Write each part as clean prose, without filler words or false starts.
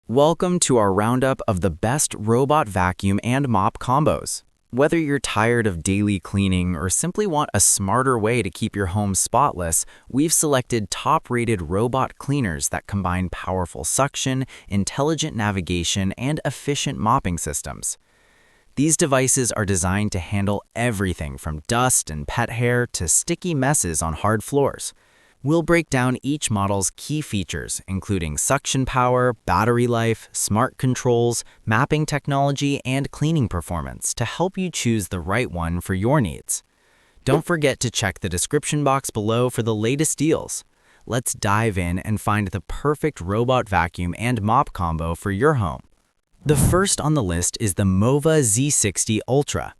Welcome to our roundup of the best robot vacuum and mop combos. Whether you're tired of daily cleaning or simply want a smarter way to keep your home spotless, we've selected top-rated robot cleaners that combine powerful suction, intelligent navigation, and efficient mopping systems. These devices are designed to handle everything from dust and pet hair to sticky messes on hard floors. We'll break down each model's key features, including suction power, battery life, smart controls, mapping technology, and cleaning performance to help you choose the right one for your needs. Don't forget to check the description box below for the latest deals. Let's dive in and find the perfect robot vacuum and mop combo for your home. The first on the list is the Mova Z60 Ultra.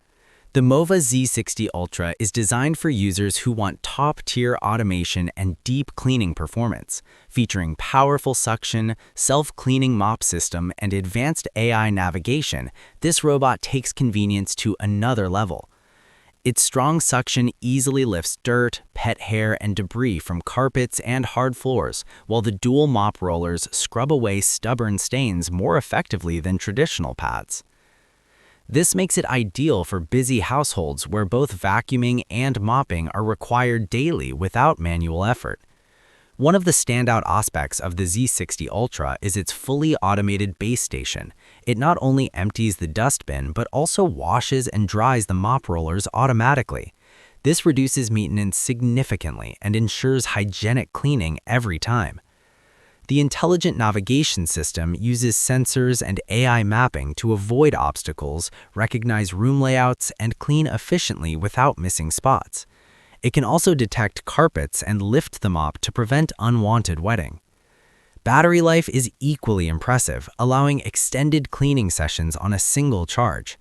The Mova Z60 Ultra is designed for users who want top-tier automation and deep cleaning performance, featuring powerful suction, self-cleaning mop system, and advanced AI navigation. This robot takes convenience to another level. Its strong suction easily lifts dirt, pet hair, and debris from carpets and hard floors, while the dual mop rollers scrub away stubborn stains more effectively than traditional pads. This makes it ideal for busy households where both vacuuming and mopping are required daily without manual effort. One of the standout aspects of the Z60 Ultra is its fully automated base station. It not only empties the dustbin but also washes and dries the mop rollers automatically. This reduces maintenance significantly and ensures hygienic cleaning every time. The intelligent navigation system uses sensors and AI mapping to avoid obstacles, recognize room layouts, and clean efficiently without missing spots. It can also detect carpets and lift the mop to prevent unwanted wetting. Battery life is equally impressive, allowing extended cleaning sessions on a single charge.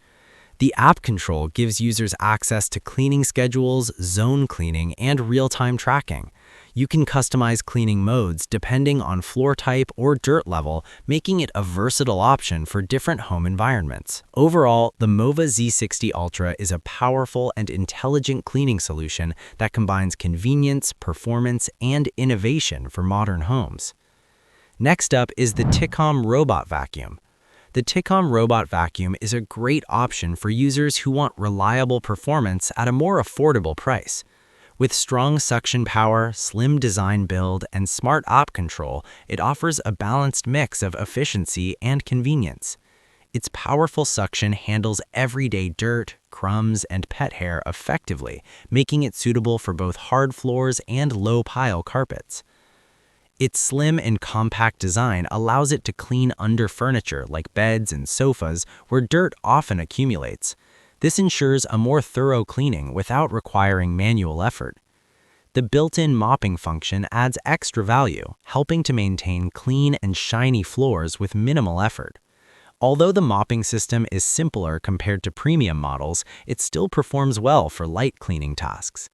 The app control gives users access to cleaning schedules, zone cleaning, and real-time tracking. You can customize cleaning modes depending on floor type or dirt level, making it a versatile option for different home environments. Overall, the Mova Z60 Ultra is a powerful and intelligent cleaning solution that combines convenience, performance, and innovation for modern homes. Next up is the Ticom Robot Vacuum. The Ticom Robot Vacuum is a great option for users who want reliable performance at a more affordable price. With strong suction power, slim design build, and smart app control, it offers a balanced mix of efficiency and convenience. Its powerful suction handles everyday dirt, crumbs, and pet hair effectively, making it suitable for both hard floors and low-pile carpets. Its slim and compact design allows it to clean under furniture like beds and sofas where dirt often accumulates. This ensures a more thorough cleaning without requiring manual effort. The built-in mopping function adds extra value, helping to maintain clean and shiny floors with minimal effort. Although the mopping system is simpler compared to premium models, it still performs well for light cleaning tasks.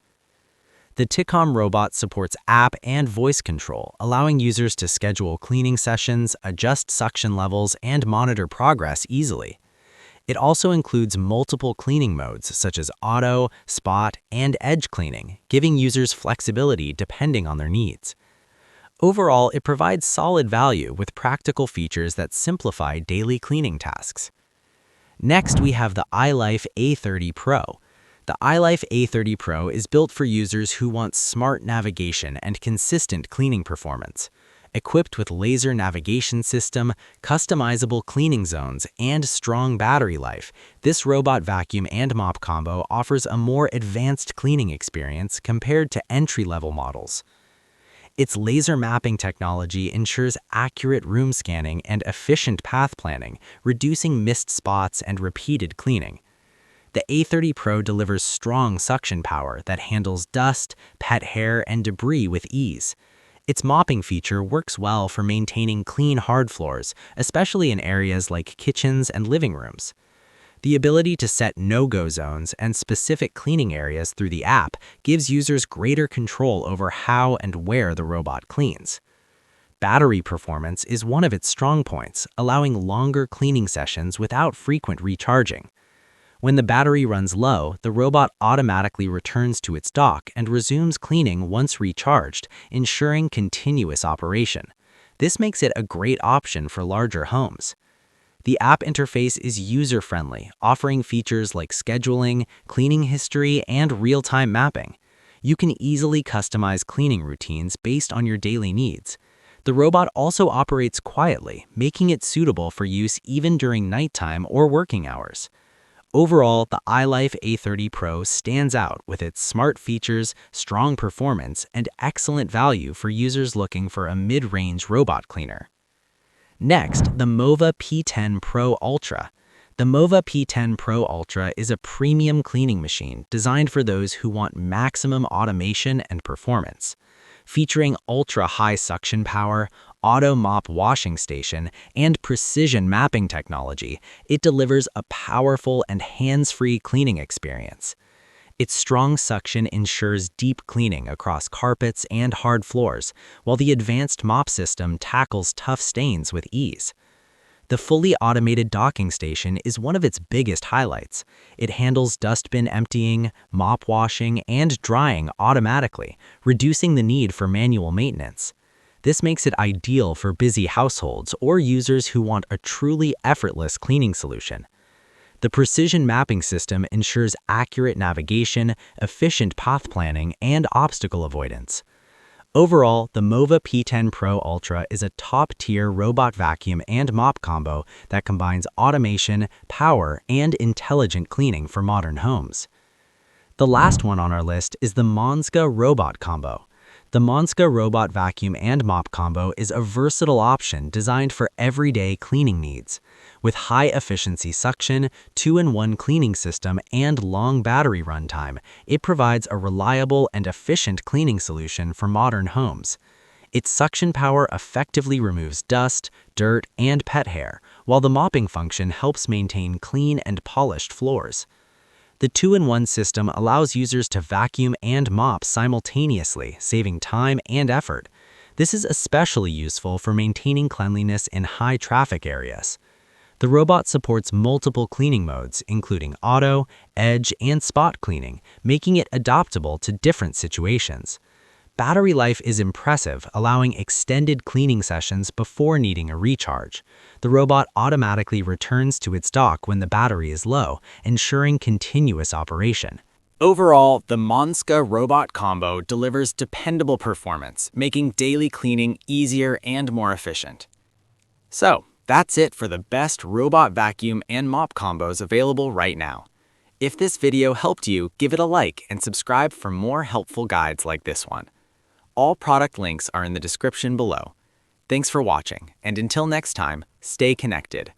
The Ticom robot supports app and voice control, allowing users to schedule cleaning sessions, adjust suction levels, and monitor progress easily. It also includes multiple cleaning modes such as auto, spot, and edge cleaning, giving users flexibility depending on their needs. Overall, it provides solid value with practical features that simplify daily cleaning tasks. Next, we have the iLife A30 Pro. The iLife A30 Pro is built for users who want smart navigation and consistent cleaning performance. Equipped with laser navigation system, customizable cleaning zones, and strong battery life, this robot vacuum and mop combo offers a more advanced cleaning experience compared to entry-level models. Its laser mapping technology ensures accurate room scanning and efficient path planning, reducing missed spots and repeated cleaning. The A30 Pro delivers strong suction power that handles dust, pet hair, and debris with ease. Its mopping feature works well for maintaining clean hard floors, especially in areas like kitchens and living rooms. The ability to set no-go zones and specific cleaning areas through the app gives users greater control over how and where the robot cleans. Battery performance is one of its strong points, allowing longer cleaning sessions without frequent recharging. When the battery runs low, the robot automatically returns to its dock and resumes cleaning once recharged, ensuring continuous operation. This makes it a great option for larger homes. The app interface is user-friendly, offering features like scheduling, cleaning history, and real-time mapping. You can easily customize cleaning routines based on your daily needs. The robot also operates quietly, making it suitable for use even during nighttime or working hours. Overall, the iLife A30 Pro stands out with its smart features, strong performance, and excellent value for users looking for a mid-range robot cleaner. Next, the Mova P10 Pro Ultra. The Mova P10 Pro Ultra is a premium cleaning machine designed for those who want maximum automation and performance. Featuring ultra-high suction power, auto mop washing station, and precision mapping technology, it delivers a powerful and hands-free cleaning experience. Its strong suction ensures deep cleaning across carpets and hard floors, while the advanced mop system tackles tough stains with ease. The fully automated docking station is one of its biggest highlights. It handles dustbin emptying, mop washing, and drying automatically, reducing the need for manual maintenance. This makes it ideal for busy households or users who want a truly effortless cleaning solution. The precision mapping system ensures accurate navigation, efficient path planning, and obstacle avoidance. Overall, the Mova P10 Pro Ultra is a top-tier robot vacuum and mop combo that combines automation, power, and intelligent cleaning for modern homes. The last one on our list is the Monska Robot Combo. The Monska Robot Vacuum and Mop Combo is a versatile option designed for everyday cleaning needs. With high-efficiency suction, 2-in-1 cleaning system, and long battery runtime, it provides a reliable and efficient cleaning solution for modern homes. Its suction power effectively removes dust, dirt, and pet hair, while the mopping function helps maintain clean and polished floors. The 2-in-1 system allows users to vacuum and mop simultaneously, saving time and effort. This is especially useful for maintaining cleanliness in high-traffic areas. The robot supports multiple cleaning modes, including auto, edge, and spot cleaning, making it adaptable to different situations. Battery life is impressive, allowing extended cleaning sessions before needing a recharge. The robot automatically returns to its dock when the battery is low, ensuring continuous operation. Overall, the Monska Robot Combo delivers dependable performance, making daily cleaning easier and more efficient. So, that's it for the best robot vacuum and mop combos available right now. If this video helped you, give it a like and subscribe for more helpful guides like this one. All product links are in the description below. Thanks for watching, and until next time, stay connected.